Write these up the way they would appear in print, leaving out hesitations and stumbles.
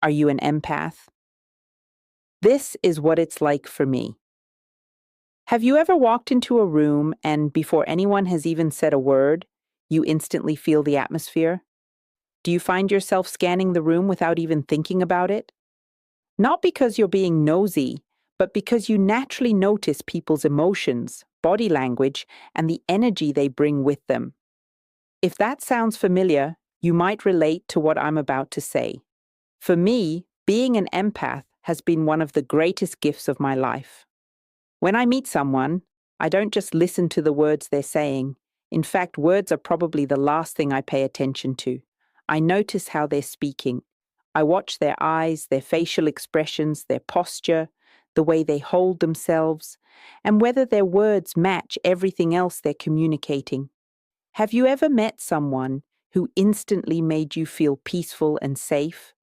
Are you an empath? This is what it's like for me. Have you ever walked into a room and before anyone has even said a word, you instantly feel the atmosphere? Do you find yourself scanning the room without even thinking about it? Not because you're being nosy, but because you naturally notice people's emotions, body language, and the energy they bring with them. If that sounds familiar, you might relate to what I'm about to say. For me, being an empath has been one of the greatest gifts of my life. When I meet someone, I don't just listen to the words they're saying. In fact, words are probably the last thing I pay attention to. I notice how they're speaking. I watch their eyes, their facial expressions, their posture, the way they hold themselves, and whether their words match everything else they're communicating. Have you ever met someone who instantly made you feel peaceful and safe?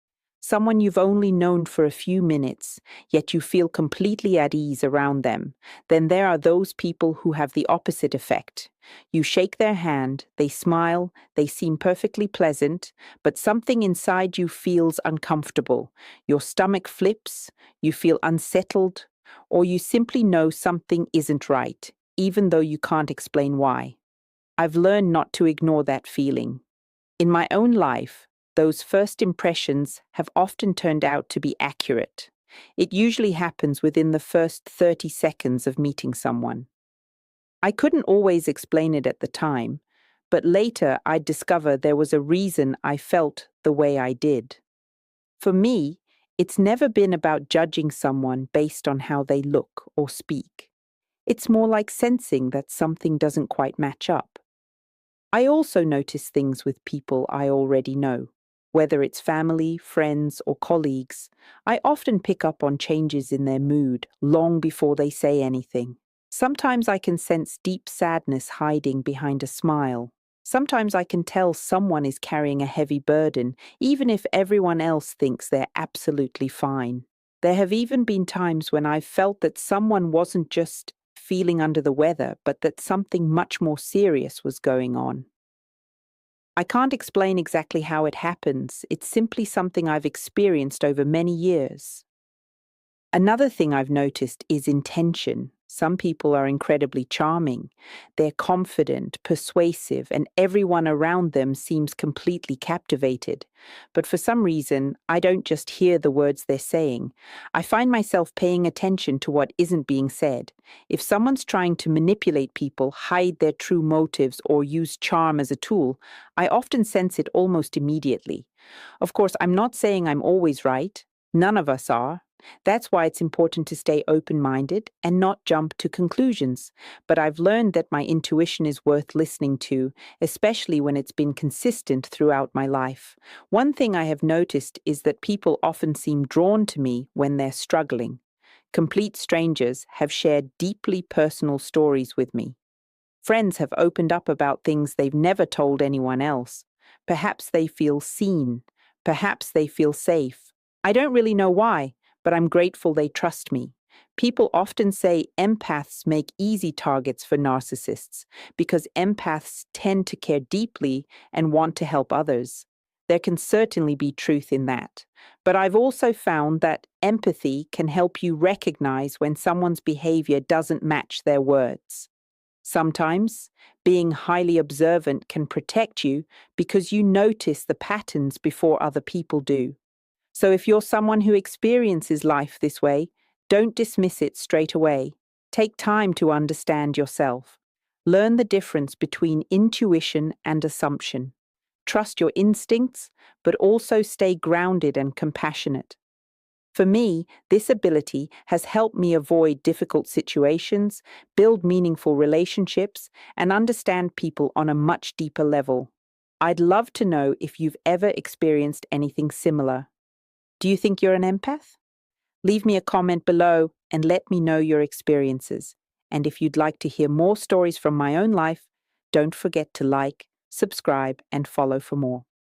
Someone you've only known for a few minutes, yet you feel completely at ease around them. Then there are those people who have the opposite effect. You shake their hand, they smile, they seem perfectly pleasant, but something inside you feels uncomfortable. Your stomach flips, you feel unsettled, or you simply know something isn't right, even though you can't explain why. I've learned not to ignore that feeling. In my own life, those first impressions have often turned out to be accurate. It usually happens within the first 30 seconds of meeting someone. I couldn't always explain it at the time, but later I'd discover there was a reason I felt the way I did. For me, it's never been about judging someone based on how they look or speak. It's more like sensing that something doesn't quite match up. I also notice things with people I already know. Whether it's family, friends, or colleagues, I often pick up on changes in their mood long before they say anything. Sometimes I can sense deep sadness hiding behind a smile. Sometimes I can tell someone is carrying a heavy burden, even if everyone else thinks they're absolutely fine. There have even been times when I've felt that someone wasn't just feeling under the weather, but that something much more serious was going on. I can't explain exactly how it happens. It's simply something I've experienced over many years. Another thing I've noticed is intention. Some people are incredibly charming. They're confident, persuasive, and everyone around them seems completely captivated. But for some reason, I don't just hear the words they're saying. I find myself paying attention to what isn't being said. If someone's trying to manipulate people, hide their true motives, or use charm as a tool, I often sense it almost immediately. Of course, I'm not saying I'm always right. None of us are. That's why it's important to stay open-minded and not jump to conclusions. But I've learned that my intuition is worth listening to, especially when it's been consistent throughout my life. One thing I have noticed is that people often seem drawn to me when they're struggling. Complete strangers have shared deeply personal stories with me. Friends have opened up about things they've never told anyone else. Perhaps they feel seen. Perhaps they feel safe. I don't really know why, but I'm grateful they trust me. People often say empaths make easy targets for narcissists because empaths tend to care deeply and want to help others. There can certainly be truth in that. But I've also found that empathy can help you recognize when someone's behavior doesn't match their words. Sometimes, being highly observant can protect you because you notice the patterns before other people do. So if you're someone who experiences life this way, don't dismiss it straight away. Take time to understand yourself. Learn the difference between intuition and assumption. Trust your instincts, but also stay grounded and compassionate. For me, this ability has helped me avoid difficult situations, build meaningful relationships, and understand people on a much deeper level. I'd love to know if you've ever experienced anything similar. Do you think you're an empath? Leave me a comment below and let me know your experiences. And if you'd like to hear more stories from my own life, don't forget to like, subscribe, and follow for more.